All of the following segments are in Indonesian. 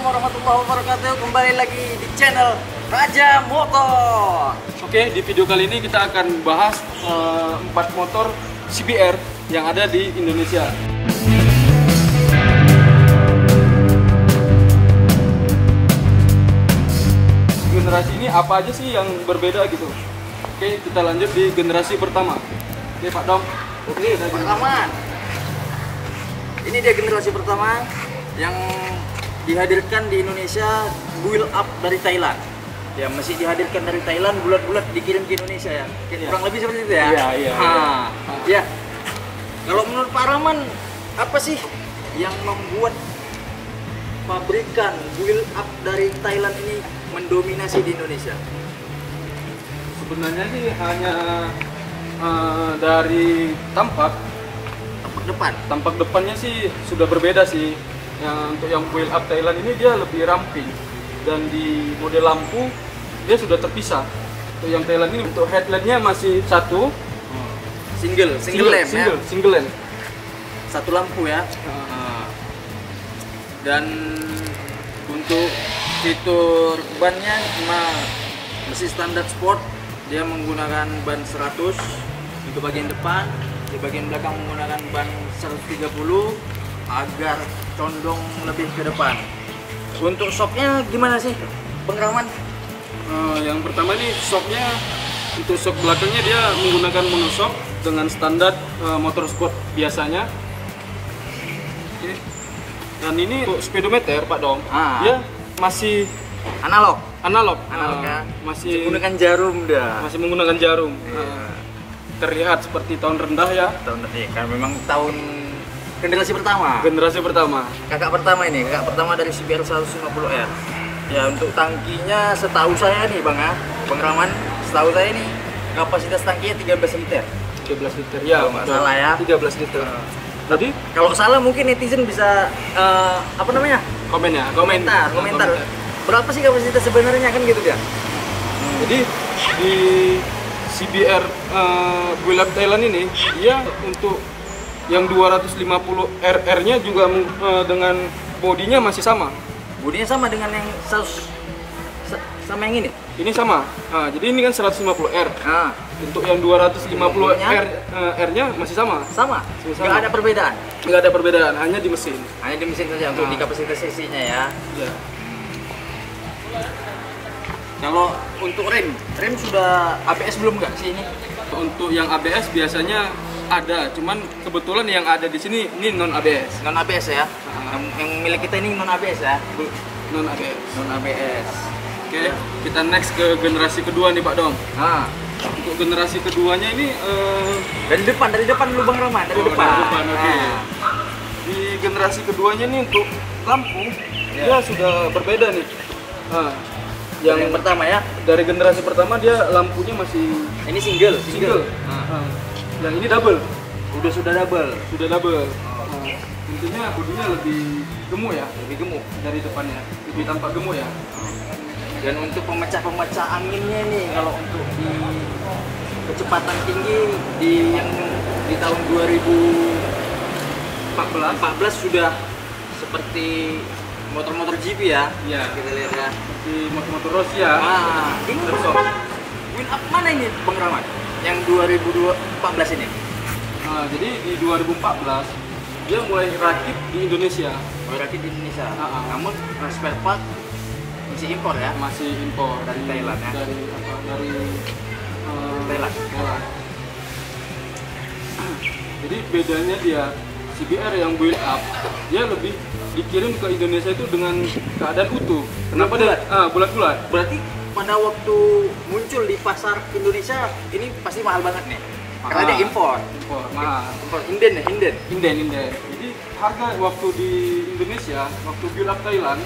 warahmatullahi wabarakatuh. Kembali lagi di channel Raja Motor. Oke, di video kali ini kita akan bahas 4 motor CBR yang ada di Indonesia. Generasi ini apa aja sih yang berbeda gitu? Oke, kita lanjut di generasi pertama. Oke, Pak Dom. Oke, pertama. Ini dia generasi pertama yang dihadirkan di Indonesia, build up dari Thailand. Ya, masih dihadirkan dari Thailand, bulat-bulat dikirim ke Indonesia ya. Kurang lebih seperti itu ya. Iya. Ya. Kalau menurut Pak Rahman, apa sih yang membuat pabrikan build up dari Thailand ini mendominasi di Indonesia? Sebenarnya sih hanya dari tampak depannya sih sudah berbeda sih. Untuk yang build up Thailand ini dia lebih ramping, dan di model lampu dia sudah terpisah. Untuk yang Thailand ini untuk headlampnya masih satu, single lamp, satu lampu ya. Dan untuk fitur bannya masih standar sport, dia menggunakan ban 100 untuk bagian depan, di bagian belakang menggunakan ban 130 agar condong lebih ke depan. Untuk shocknya gimana sih, Bang Rahman? Yang pertama nih shocknya, untuk shock belakangnya dia menggunakan monoshock dengan standar motorsport biasanya. Dan ini untuk speedometer Pak Dom, dia masih analog ya. Masih menggunakan jarum dah. Masih menggunakan jarum. Terlihat seperti tahun rendah ya. Kan memang tahun generasi pertama. Kakak pertama dari CBR 150R. Ya, untuk tangkinya setahu saya nih Bang Rahman, setahu saya nih kapasitas tangkinya 13 liter. 13 liter ya, kalau nggak salah ya. 13 liter. Jadi kalau salah mungkin netizen bisa komentar. Berapa sih kapasitas sebenarnya kan gitu ya? Jadi di CBR build up Thailand ini dia untuk yang 250 RR-nya juga dengan bodinya masih sama. Bodinya sama dengan yang sama yang ini? Ini sama. Jadi ini kan 150R. Untuk yang 250 R-nya masih sama. Nggak ada perbedaan? Nggak ada perbedaan, hanya di mesin. Hanya di mesin saja untuk di kapasitas cc-nya ya. Iya. Kalau untuk rem sudah ABS belum nggak sih ini? Untuk yang ABS biasanya ada, cuman kebetulan yang ada di sini ini non ABS. Non ABS ya? Yang milik kita ini non ABS ya? Non ABS. Oke, kita next ke generasi kedua nih Pak Dom. Untuk generasi keduanya ini dari depan dulu Bang Rahman, dari depan. Oke. Di generasi keduanya nih untuk lampu dia sudah berbeda nih. Yang pertama ya, dari generasi pertama dia lampunya masih ini single. Yang ini double. Sudah double. Intinya bodinya lebih gemuk ya, dari depannya, lebih tampak gemuk ya. Dan untuk pemecah anginnya nih, kalau untuk di kecepatan tinggi di tahun 2014 sudah seperti motor-motor GP ya. Iya. Kita lihat ya. Di motor-motor Rosia. Ini build up mana ini Bang Rahman? Yang 2014 ini? Jadi di 2014 dia mulai rakit di Indonesia. Namun spare part masih impor ya? Masih impor dari Thailand ya? Dari Thailand. Jadi bedanya dia CBR yang build up dia lebih dikirim ke Indonesia itu dengan keadaan utuh. Kenapa dia bulat-bulat? Berarti pada waktu muncul di pasar Indonesia ini pasti mahal banget nih. Karena dia impor inden. Jadi harga waktu di Indonesia, waktu build up Thailand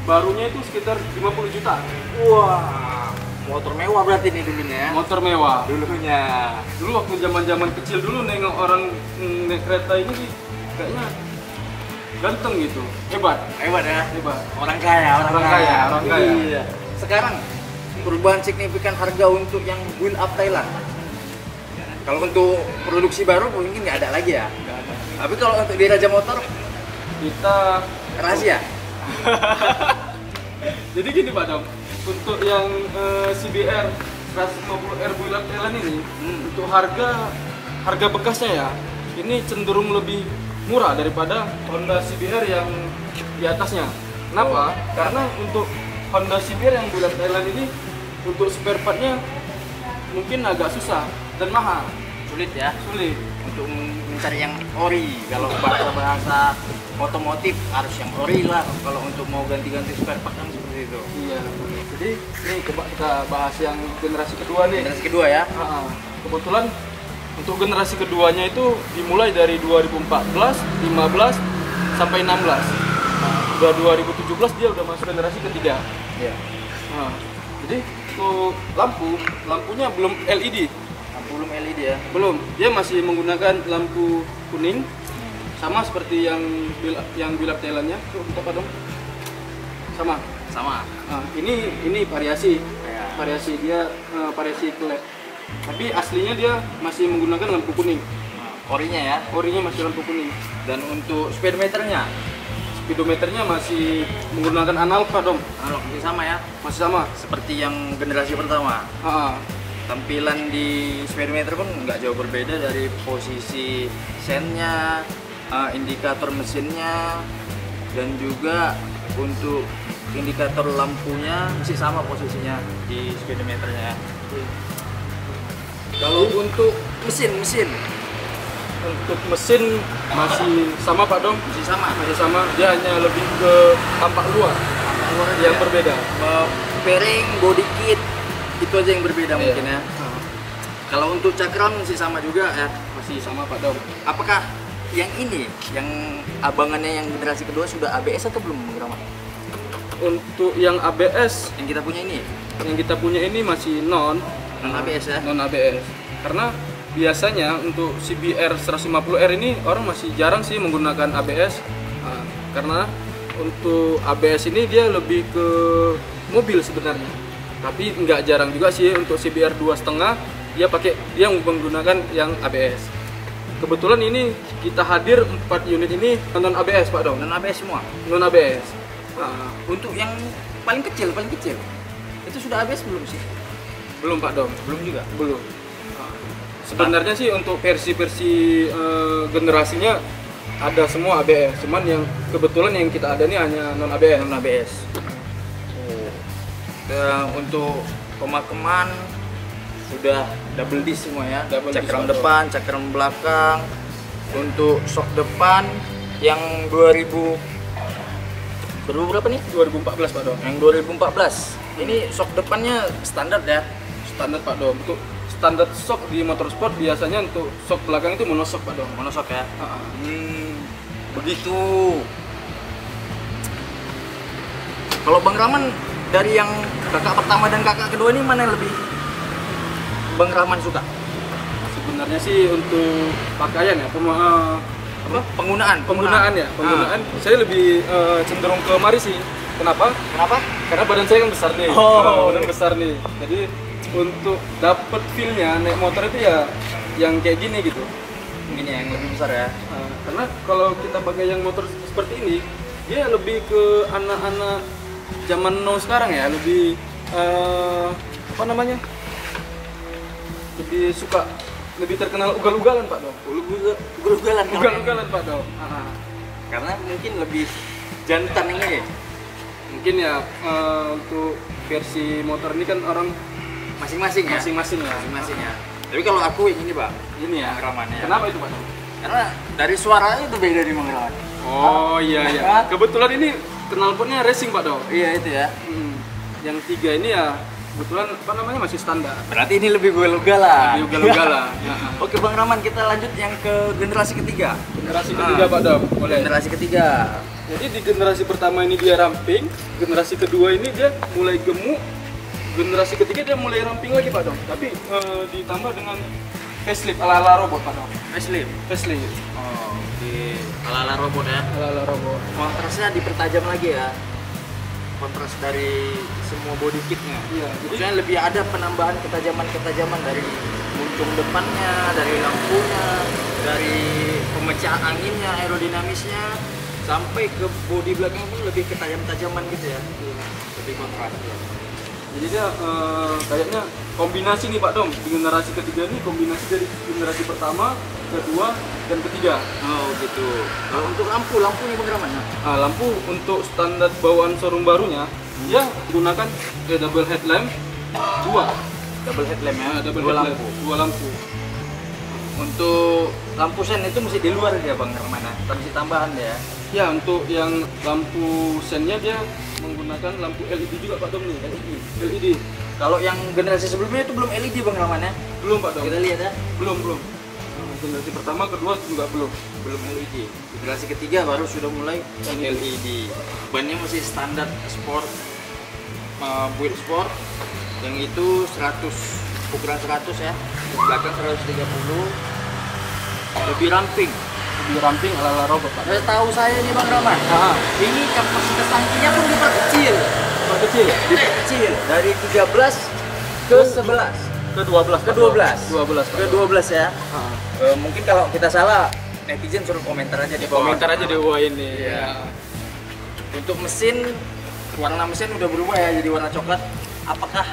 barunya itu sekitar 50 juta. Wah, motor mewah berarti nih dulunya ya? Motor mewah dulunya. Dulu waktu zaman kecil dulu nengok orang naik kereta ini sih kayaknya ganteng gitu, hebat ya? Orang kaya. Iya. Sekarang perubahan signifikan harga untuk yang build up Thailand. Kalau untuk produksi baru mungkin nggak ada lagi ya. Tapi kalau untuk di Raja Motor kita rahasia. Jadi gini Pak Dom, untuk yang CBR 150R build up Thailand ini, untuk harga bekasnya ya, ini cenderung lebih murah daripada Honda CBR yang di atasnya. Kenapa? Karena untuk Honda CBR yang build up Thailand ini, untuk spare partnya mungkin agak susah dan mahal. Sulit ya. Sulit. Untuk mencari yang ori, kalau bahasa otomotif harus yang ori lah. Kalau untuk mau ganti-ganti spare part kan seperti itu. Iya. Jadi nih coba kita bahas yang generasi kedua nih. Generasi kedua ya. Kebetulan untuk generasi keduanya itu dimulai dari 2014, 15 sampai 16. Udah 2017 dia udah masuk generasi ketiga. Iya. Jadi untuk lampunya belum LED. Belum LED ya. Belum. Dia masih menggunakan lampu kuning. Sama seperti yang build up Thailandnya. Tuh, apa dong? Sama. Ini variasi. Ya. Variasi dia variasi LED. Tapi aslinya dia masih menggunakan lampu kuning. Orinya ya. Orinya masih lampu kuning. Dan untuk speedometernya, Speedometernya masih menggunakan analog Pak Dom. analog masih sama ya. Masih sama. Seperti yang generasi pertama. Tampilan di speedometer pun nggak jauh berbeda dari posisi sennya, indikator mesinnya, dan juga untuk indikator lampunya masih sama posisinya di speedometernya. Kalau untuk mesin Untuk mesin masih sama Pak Dom. masih sama. Masih sama. Dia hanya lebih ke tampak luar yang berbeda. Fairing, body kit itu aja yang berbeda mungkin ya. Kalau untuk cakram masih sama juga ya. Masih sama Pak Dom. Apakah yang ini, yang abangannya yang generasi kedua sudah ABS atau belum, Bang Rahmat? Untuk yang ABS Yang kita punya ini masih non ABS ya. Non ABS. Karena biasanya untuk CBR 150R ini orang masih jarang sih menggunakan ABS. Karena untuk ABS ini dia lebih ke mobil sebenarnya. Tapi nggak jarang juga sih untuk CBR 2,5 dia menggunakan yang ABS. Kebetulan ini kita hadir 4 unit ini non ABS Pak Dom. Non ABS semua. Non ABS. Untuk yang paling kecil itu sudah ABS belum sih? Belum Pak Dom. Belum juga. Belum. Sebenarnya sih untuk versi-versi generasinya ada semua ABS, cuman yang kebetulan yang kita ada ini hanya non ABS. Non ABS. Untuk pemakeman sudah double disc semua ya. Cakram depan, cakram belakang. Untuk shock depan yang 2000 berapa nih? 2014 Pak Dom. Yang 2014. Ini shock depannya standar ya. Standar Pak Dom. Untuk standar shock di motorsport biasanya untuk shock belakang itu monoshock Pak Dom. Monoshock ya. Begitu. Kalau Bang Rahman dari yang kakak pertama dan kakak kedua ini mana yang lebih Bang Rahman suka? Sebenarnya sih untuk pakaian ya, Penggunaan ya. Saya lebih cenderung ke Mari sih. Kenapa? Karena badan saya kan besar nih. Badan besar nih. Jadi untuk dapet feel-nya naik motor itu ya yang kayak gini gitu. Mungkin yang lebih besar ya. Karena kalau kita pakai yang motor seperti ini, dia lebih ke anak-anak zaman now sekarang ya, lebih lebih terkenal ugal-ugalan Pak Dom. Ugal-ugalan Pak Dom. Karena mungkin lebih jantan ini. Mungkin ya untuk versi motor ini kan orang masing-masing ya. Masing-masing ya. Tapi kalau aku yang ini Pak, ini ya. Bang Rahman ya. Kenapa itu Pak Dom? Karena dari suaranya itu beda dari Bang Rahman. Oh iya. Kebetulan ini knalpotnya racing Pak Dom. Iya itu ya. Yang 3 ini ya kebetulan masih standar. Berarti ini lebih ugal-ugalan. Oke Bang Rahman, kita lanjut yang ke generasi ketiga. Generasi ketiga Pak Dom. Boleh. Generasi ketiga. Jadi di generasi pertama ini dia ramping, generasi kedua ini dia mulai gemuk, generasi ketiga dia mulai ramping lagi Pak Dom. Tapi ditambah dengan facelift ala-ala robot Pak Dom. Facelift. Oh, di ala-ala robot ya. Ala-ala robot. Kontrasnya dipertajam lagi ya. Kontras dari semua body kitnya. Iya. Maksudnya lebih ada penambahan ketajaman dari muncung depannya, dari lampunya, dari pemecah anginnya, aerodinamisnya. sampai ke bodi belakang pun lebih ketajam-tajaman gitu ya, lebih kontras ya. Jadi dia kayaknya kombinasi nih Pak Dom, di generasi ketiga ini kombinasi dari generasi pertama, kedua, dan ketiga. Oh gitu. Kalau untuk lampu nih Bang Rahman. Nah, lampu untuk standar bawaan showroom barunya, dia gunakan double headlamp, Double headlamp ya, dua lampu. Untuk lampu sen itu mesti di luar ya Bang Rahman, mesti tambahan ya. Ya, untuk yang lampu sennya dia menggunakan lampu LED juga Pak Dom nih, LED. Kalau yang generasi sebelumnya itu belum LED Bang Rahman ya? Belum Pak Dom. Kita lihat ya. Belum. Generasi pertama, kedua juga belum LED. Generasi ketiga baru sudah mulai yang LED. Bannya masih standar sport, build sport. Yang itu 100, ukuran 100 ya. Belakang 130. Lebih ramping ala robot Pak. Tahu saya nih Bang Rahman. Ini kapasitas tangkinya pun diperkecil. Diperkecil dari 13 ke 11. Ke 12 Ke 12 ya. Mungkin kalau kita salah, netizen suruh komentar aja di bawah. di bawah ini. Ya. Untuk mesin, warna mesin udah berubah ya jadi warna coklat. Apakah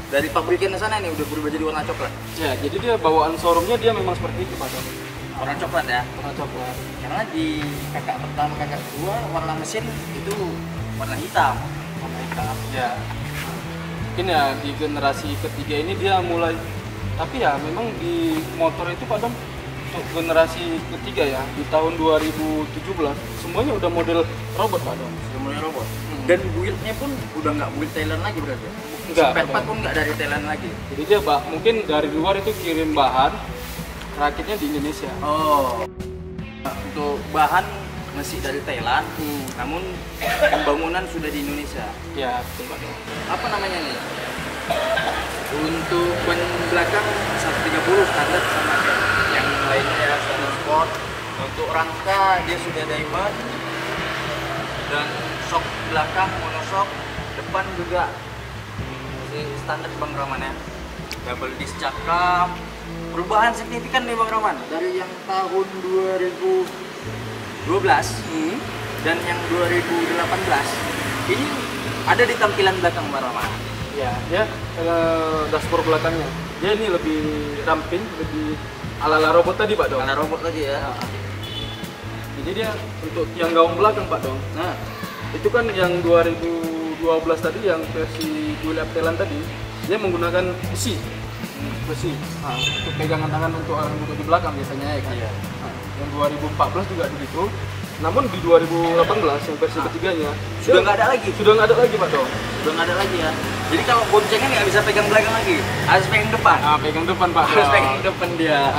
dari pabrikan sana nih udah berubah jadi warna coklat? Ya, jadi dia bawaan showroomnya dia memang seperti itu Pak Dom. Warna coklat ya. Warna coklat. Karena di kakak pertama, kakak kedua warna mesin itu warna hitam. Ya. Mungkin ya di generasi ketiga ini dia mulai, tapi ya memang di motor itu Pak Dom untuk generasi ketiga ya di tahun 2017 semuanya udah model robot Pak Dom. Sudah mulai robot. Dan build-nya pun udah nggak build Thailand lagi berarti. Enggak. Spare part pun nggak dari Thailand lagi. Jadi dia mungkin dari luar itu kirim bahan, rakitnya di Indonesia. Oh. Untuk bahan masih dari Thailand, namun pembangunan sudah di Indonesia. Ya, betul Pak Dom. Apa namanya nih? Untuk ban belakang 130 standar sama kayak yang lainnya ya, standar sport. Untuk rangka dia sudah diamond dan shock belakang monoshock, depan juga masih standar Bang Rahman ya. Double disc cakram. Perubahan signifikan nih Bang Rahman dari yang tahun 2012 dan yang 2018 ini ada di tampilan belakang Bang Rahman. Ya, dashboard belakangnya. Dia ini lebih ramping, lebih ala-ala robot tadi Pak Dom. Ala robot tadi ya. Jadi dia untuk tiang gaung belakang Pak Dom. Nah, itu kan yang 2012 tadi yang versi dual Thailand tadi, dia menggunakan besi. Untuk pegangan tangan untuk orang duduk di belakang biasanya ya kan. Iya. Yang 2014 juga begitu. Namun di 2018 yang versi ketiganya sudah nggak ada lagi. Sudah nggak ada lagi Pak Dom. Sudah nggak ada lagi ya. Jadi kalau boncengan nggak bisa pegang belakang lagi, harus pegang depan. Pegang depan Pak Dom. Harus pegang depan dia.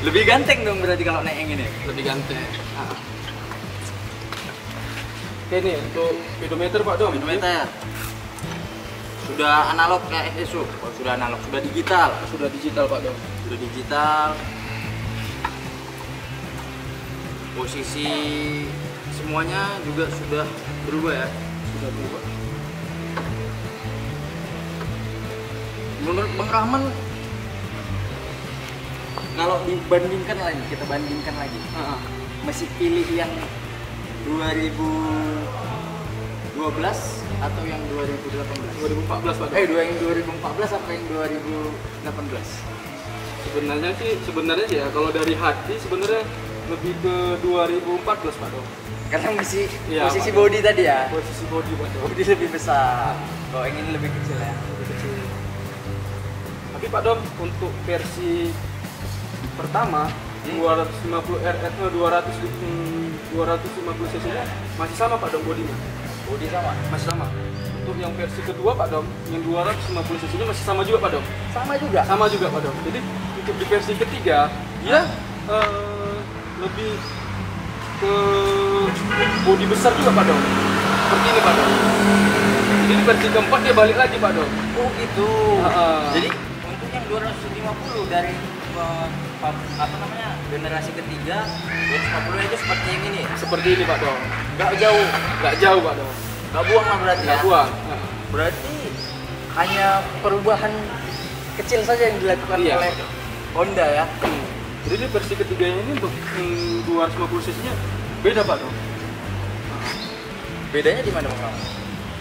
Lebih ganteng dong berarti kalau naik yang ini. Lebih ganteng. Oke nih untuk speedometer Pak Dom. Speedometer. Sudah analog kayak SSU. Oh, sudah analog, sudah digital. Sudah digital Pak Dom. Sudah digital. Posisi semuanya juga sudah berubah ya. Sudah berubah. Menurut Bang Rahman, kalau dibandingkan lagi, kita bandingkan lagi, masih pilih yang 2012 atau yang 2018? 2014 Pak Dom. Yang 2014 apa yang 2018? Sebenarnya ya kalau dari hati sebenarnya lebih ke 2014 Pak Dom. Karena masih Ya, posisi Pak. body tadi ya. Posisi body Pak Dom. Body lebih besar. Kalau yang ini lebih kecil ya. Lebih kecil. Tapi Pak Dom untuk versi pertama 250 RS 250 cc nya masih sama Pak Dom bodinya. Body sama. Masih sama. Untuk yang versi kedua Pak Dom, yang 250 cc nya masih sama juga Pak Dom. Sama juga. Sama juga Pak Dom. Jadi untuk di versi ketiga dia lebih ke bodi besar juga Pak Dom. Seperti ini Pak Dom. Jadi di versi keempat dia balik lagi Pak Dom. Oh gitu. Jadi untuk yang 250 dari generasi ketiga 250 aja seperti yang ini. Seperti ini Pak Dom. Nggak jauh. Nggak jauh Pak Dom. Nggak buang lah berarti Nggak ya. buang. Berarti hanya perubahan kecil saja yang dilakukan Iya. oleh Honda ya. Jadi di versi ketiganya ini untuk 250 cc nya beda Pak Dong. Bedanya di mana Bang Rahman?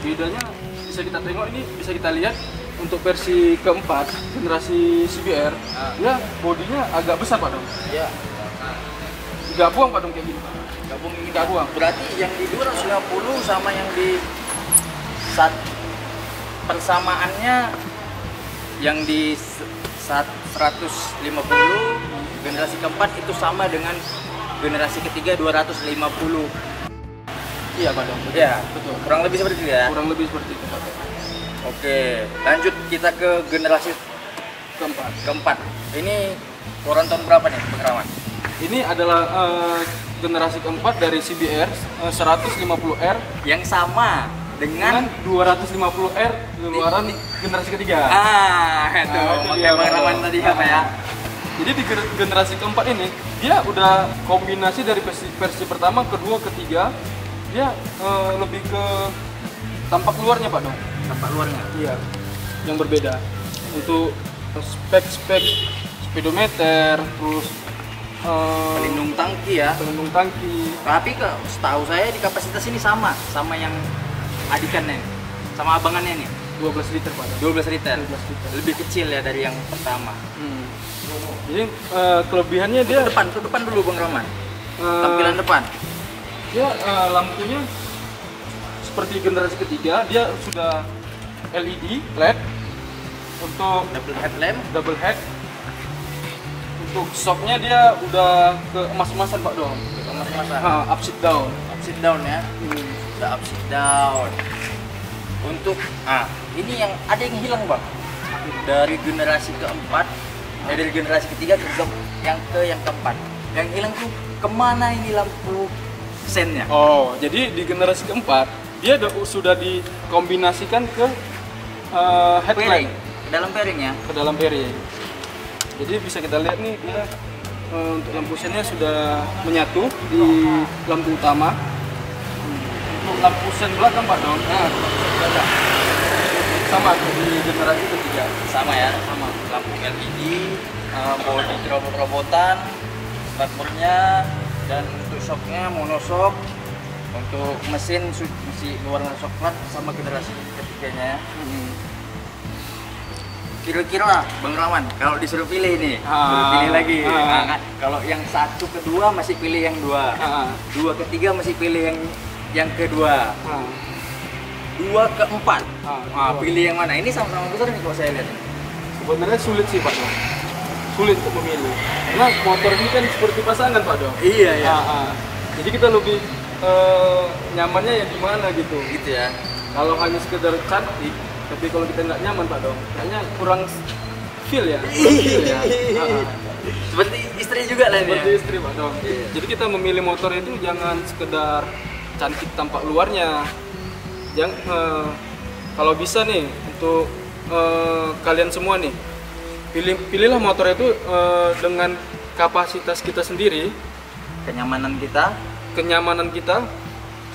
Bedanya bisa kita tengok, ini bisa kita lihat untuk versi keempat generasi CBR, ya bodinya agak besar Pak Dong. Iya. Nggak buang Pak Dong kayak gini. Gabung ini Nggak buang. Berarti yang di 250 sama yang di saat persamaannya yang di 150 generasi keempat itu sama dengan generasi ketiga 250. Iya Pak Dong. Ya, Betul. kurang lebih seperti itu ya. Kurang lebih seperti itu Pak Dong. Oke, lanjut kita ke generasi Keempat. keempat. Ini keluaran tahun berapa nih, Bang Rahman? Ini adalah generasi keempat dari CBR 150R Yang sama dengan dengan 250R keluaran generasi ketiga. itu Nah, itu pakai dia, Bang Bang. Rahman tadi apa ya? Jadi di generasi keempat ini dia udah kombinasi dari versi pertama, kedua, ketiga. Dia lebih ke tampak luarnya Pak Dong. Tampak luarnya. Iya, yang berbeda. Untuk spek-spek speedometer, terus Pelindung tangki ya. pelindung tangki. Tapi setahu saya di kapasitas ini sama yang adikannya, sama abangannya nih. 12 liter Pak Dong. 12 liter. 12 liter. Lebih kecil ya dari yang pertama. Jadi kelebihannya dia Ke depan dulu Bang Rahman. eh, Tampilan depan. dia lampunya seperti generasi ketiga, dia sudah LED untuk Double headlamp. double head. Untuk shocknya dia udah ke emas-emasan Pak Dong. Masa Upside down. upside down ya. Udah upside down. Untuk ini yang ada yang hilang Bang. Dari generasi keempat, dari generasi ketiga yang keempat. Yang hilang tuh kemana ini lampu sennya? Oh, jadi di generasi keempat dia sudah dikombinasikan ke Pairing, headlamp, ke dalam pairing ya. ke dalam pairing. Jadi bisa kita lihat nih dia untuk lampu sennya sudah menyatu di lampu utama. Untuk lampu sen belakang Pak Dong, sama di generasi ketiga. Sama ya, sama lampu LED, bodi robot-robotan, starternya, dan untuk shocknya monoshock. Untuk mesin masih berwarna coklat sama generasi ketiganya. Kira-kira Bang Rahman kalau disuruh pilih nih, disuruh pilih lagi. Kan, kalau yang satu kedua masih pilih yang dua, dua ketiga masih pilih yang kedua, dua keempat. Pilih yang mana? Ini sama-sama besar nih kalau saya lihat. Sebenarnya sulit sih Pak Dong, sulit untuk memilih. Karena motor ini kan seperti pasangan Pak Dong. Iya ya. Jadi kita lebih nyamannya yang di mana gitu. Gitu ya. Kalau hanya sekedar cantik, tapi kalau kita nggak nyaman Pak Dong, kayaknya kurang feel ya. Kurang feel ya. Seperti istri juga lah ini. Seperti Ya? istri Pak Dong. Iya. Jadi kita memilih motor itu jangan sekedar cantik tampak luarnya. Kalau bisa nih untuk kalian semua nih, pilihlah motor itu dengan kapasitas kita sendiri, kenyamanan kita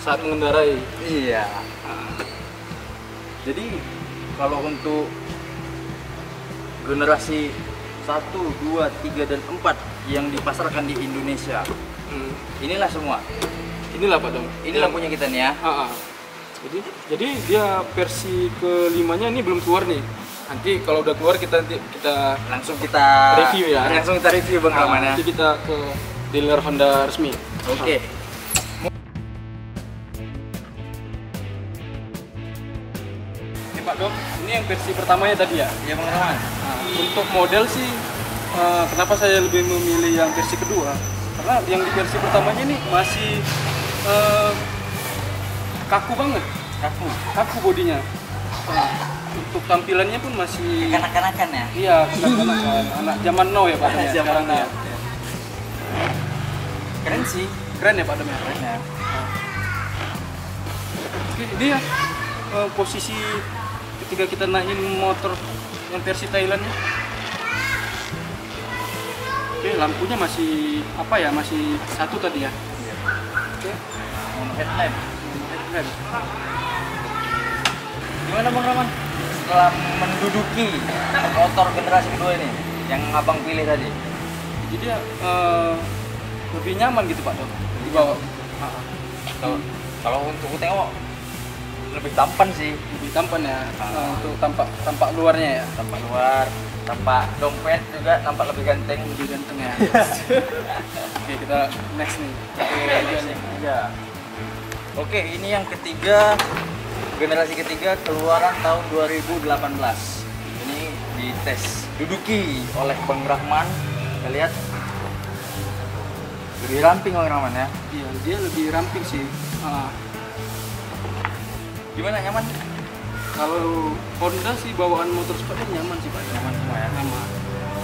saat mengendarai. Iya. Jadi kalau untuk generasi 1, 2, 3, dan 4 yang dipasarkan di Indonesia, inilah semua. Inilah Pak Dong. Ini lampunya kita nih ya. Jadi dia versi kelimanya ini belum keluar nih. Nanti kalau udah keluar kita Langsung kita review ya. Langsung kita review Bang Rahman ya. Nanti kita ke dealer Honda resmi. Oke. Ini Pak Dong, ini yang versi pertamanya tadi ya. Iya Bang Rahman. Untuk model sih, kenapa saya lebih memilih yang versi kedua? Karena yang di versi pertamanya ini masih kaku banget, kaku bodinya. Untuk tampilannya pun masih Kanak-kanakan ya. iya, kanak-kanakan. Anak zaman now ya Pak Dong ya. Zaman sekarang now. ya. Keren sih. Keren ya Pak Dong ya. Keren ya. Oke, dia posisi ketika kita naikin motor yang versi Thailandnya. Oke, lampunya masih apa ya? Masih satu tadi ya. Oke. Headlamp. Headlamp. Gimana Bang Rahman? Setelah menduduki motor generasi kedua ini, yang abang pilih tadi, Jadi dia lebih nyaman gitu Pak Dok di bawah. Kalau kalau untuk tengok lebih tampan sih. Lebih tampan ya. Untuk tampak luarnya ya. Tampak luar, tampak dompet juga nampak lebih ganteng. Lebih ganteng ya. Oke, kita next nih. Iya. Oke, ini yang ketiga, generasi ketiga keluaran tahun 2018. Ini dites duduki oleh Bang Rahman. Kita lihat lebih ramping Bang Rahman ya. Iya, dia lebih ramping sih. Gimana, nyaman? Kalau Honda sih bawaan motor sportnya nyaman sih Pak. Nyaman semua ya. Nyaman.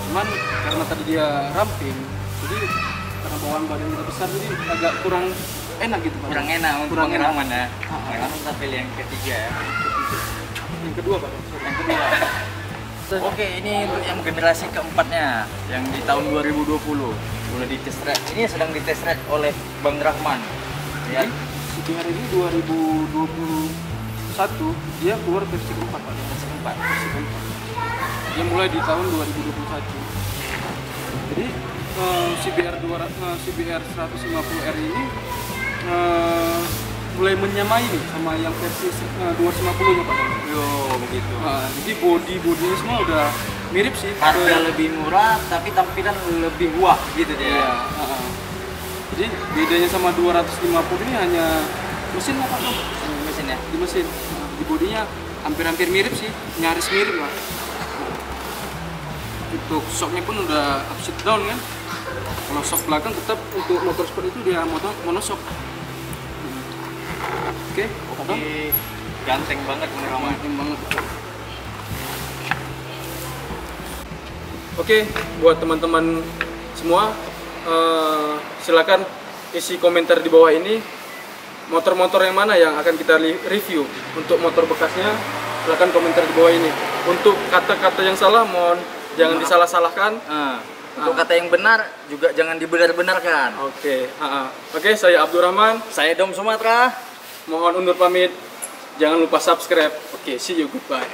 Cuman karena tadi dia ramping, jadi karena bawaan badan kita besar jadi agak kurang enak gitu Pak. Kurang enak untuk Kurang Bang enak. Rahman ya. Bang Rahman kita pilih yang ketiga ya. Yang kedua Pak. Yang kedua. Oke, ini untuk yang generasi keempatnya yang di tahun 2020 boleh dites ride. Ini sedang dites ride oleh Bang Rahman. Ya. CBR ini 2021 dia keluar versi keempat Pak. Versi keempat. Dia mulai di tahun 2021. Jadi CBR 150R ini mulai menyamai nih sama yang versi 250-nya Pak. Yo, begitu. Jadi bodinya semua udah mirip sih. Harga lebih murah tapi tampilan lebih wah gitu dia. Iya. Jadi bedanya sama 250 ini hanya mesin lah Pak. Mesin ya. Di mesin. Di bodinya hampir-hampir mirip sih, nyaris mirip lah. Untuk shocknya pun udah upside down kan. Kalau shock belakang tetap untuk motorsport itu dia monoshock. Oke. Ganteng banget Bang Rahman. Ganteng banget. Oke, buat teman-teman semua, silakan isi komentar di bawah ini. Motor-motor yang mana yang akan kita review. Untuk motor bekasnya, silakan komentar di bawah ini. Untuk kata-kata yang salah, mohon jangan disalah-salahkan. Untuk kata yang benar juga jangan dibenar-benarkan. Oke, saya Abdurrahman. Saya Dom Sumatera. Mohon undur pamit. Jangan lupa subscribe. Oke, see you, goodbye.